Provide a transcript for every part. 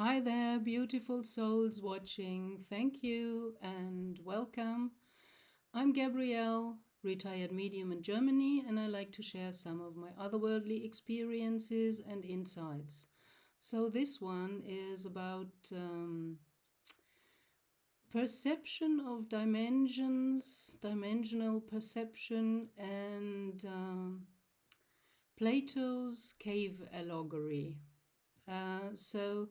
Hi there, beautiful souls watching. Thank you and welcome. I'm Gabrielle, retired medium in Germany, and I like to share some of my otherworldly experiences and insights. So, this one is about perception of dimensions, dimensional perception, and Plato's cave allegory. So,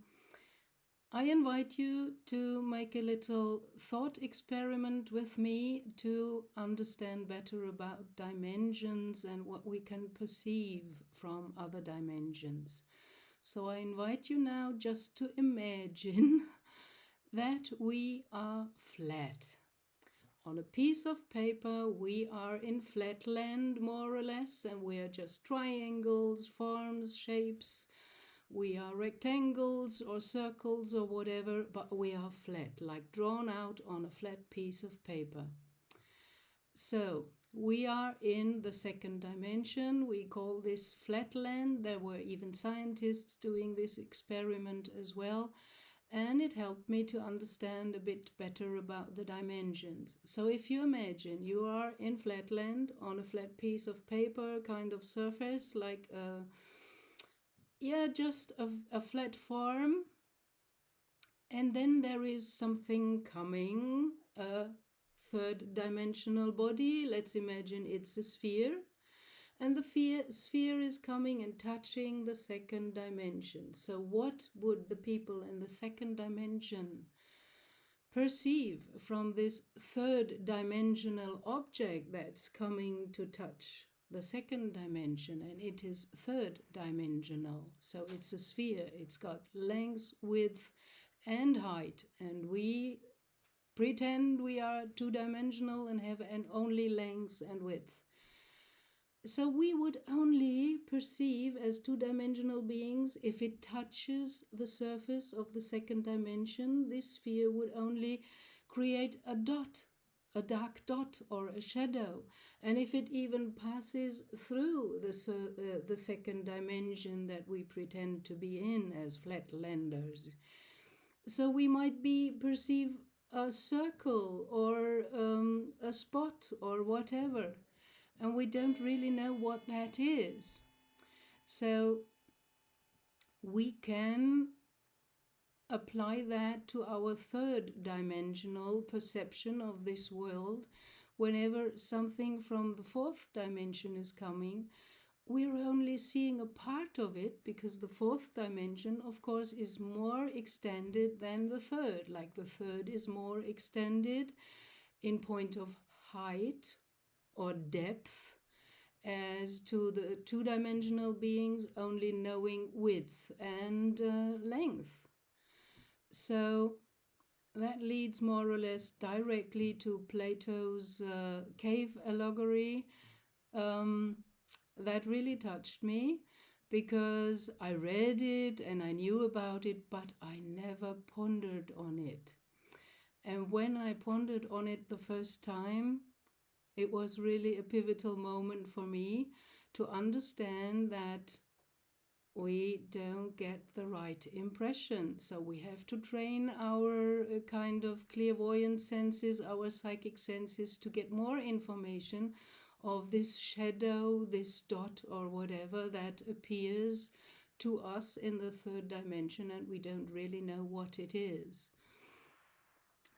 I invite you to make a little thought experiment with me to understand better about dimensions and what we can perceive from other dimensions. So I invite you now just to imagine that we are flat. On a piece of paper, we are in flatland more or less, and we are just triangles, forms, shapes. We are rectangles or circles or whatever, but we are flat, like drawn out on a flat piece of paper. So we are in the second dimension. We call this flatland. There were even scientists doing this experiment as well. And it helped me to understand a bit better about the dimensions. So if you imagine you are in flatland on a flat piece of paper, kind of surface, like just a flat form. And then there is something coming, a third dimensional body. Let's imagine it's a sphere. And the sphere is coming and touching the second dimension. So what would the people in the second dimension perceive from this third dimensional object that's coming to touch the second dimension? And it is third dimensional. So it's a sphere. It's got length, width, and height. And we pretend we are two-dimensional and have an only length and width. So we would only perceive as two-dimensional beings if it touches the surface of the second dimension. This sphere would only create a dot, a dark dot or a shadow. And if it even passes through the second dimension that we pretend to be in as flatlanders, so we might perceive a circle or a spot or whatever, and we don't really know what that is. So we can apply that to our third dimensional perception of this world. Whenever something from the fourth dimension is coming, we're only seeing a part of it, because the fourth dimension, of course, is more extended than the third. Like the third is more extended in point of height or depth, as to the two-dimensional beings only knowing width and length. So that leads more or less directly to Plato's cave allegory. That really touched me, because I read it and I knew about it, but I never pondered on it. And when I pondered on it the first time, it was really a pivotal moment for me to understand that we don't get the right impression. So we have to train our kind of clairvoyant senses, our psychic senses, to get more information of this shadow, this dot or whatever that appears to us in the third dimension, and we don't really know what it is.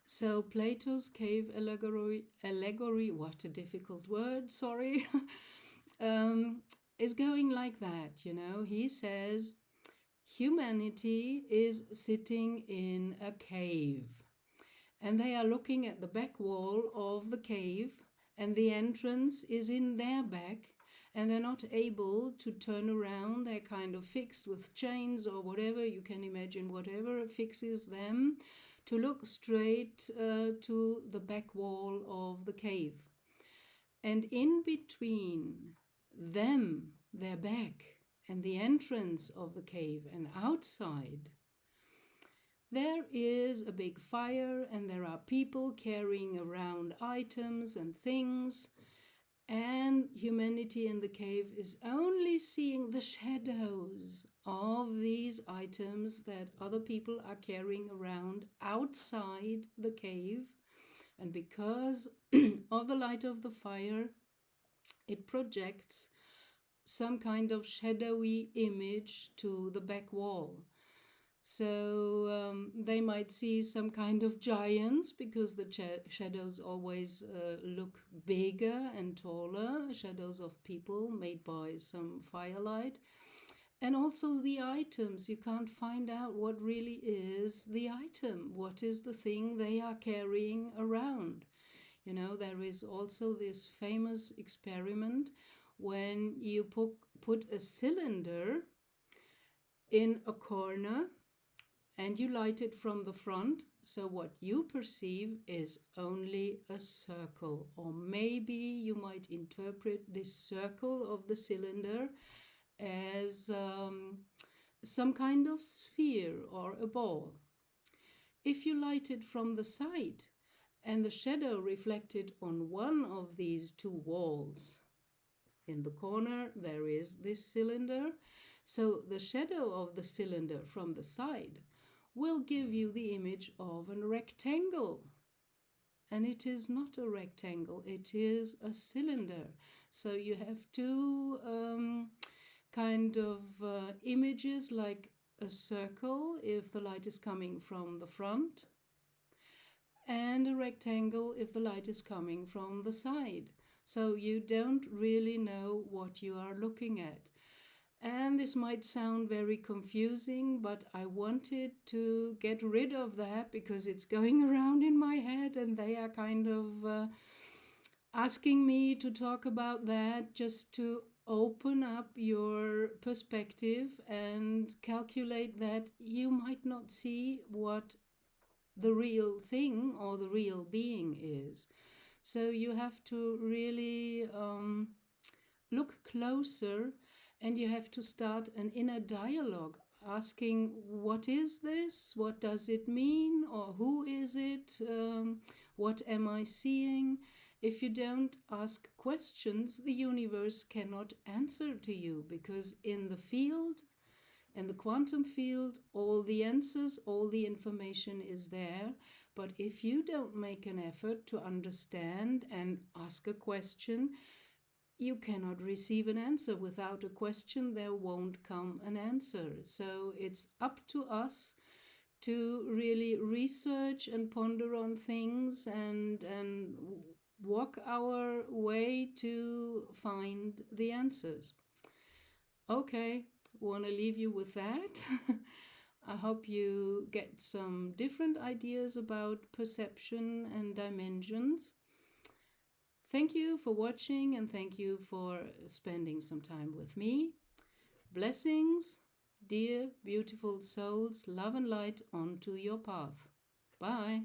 So Plato's cave allegory, what a difficult word, sorry, is going like that, He says humanity is sitting in a cave, and they are looking at the back wall of the cave, and the entrance is in their back, and they're not able to turn around. They're kind of fixed with chains or whatever. You can imagine whatever fixes them to look straight to the back wall of the cave. And in between them, their back, and the entrance of the cave, and outside, there is a big fire, and there are people carrying around items and things, and humanity in the cave is only seeing the shadows of these items that other people are carrying around outside the cave. And because of the light of the fire, it projects some kind of shadowy image to the back wall. So they might see some kind of giants because the shadows always look bigger and taller, shadows of people made by some firelight. And also the items, you can't find out what really is the item, what is the thing they are carrying around. You know, there is also this famous experiment when you put a cylinder in a corner and you light it from the front. So what you perceive is only a circle, or maybe you might interpret this circle of the cylinder as some kind of sphere or a ball. If you light it from the side and the shadow reflected on one of these two walls, in the corner there is this cylinder, so the shadow of the cylinder from the side will give you the image of a rectangle. And it is not a rectangle, it is a cylinder. So you have two kind of images, like a circle if the light is coming from the front, and a rectangle if the light is coming from the side. So you don't really know what you are looking at. And this might sound very confusing, but I wanted to get rid of that because it's going around in my head and they are kind of asking me to talk about that, just to open up your perspective and calculate that you might not see what the real thing or the real being is. So you have to really look closer, and you have to start an inner dialogue, asking, what is this? What does it mean? Or who is it? What am I seeing? If you don't ask questions, the universe cannot answer to you, because in the field, in the quantum field, all the answers, all the information is there. But if you don't make an effort to understand and ask a question, you cannot receive an answer. Without a question, there won't come an answer. So it's up to us to really research and ponder on things and walk our way to find the answers. Okay, want to leave you with that. I hope you get some different ideas about perception and dimensions. Thank you for watching, and thank you for spending some time with me. Blessings, dear beautiful souls, love and light onto your path. Bye.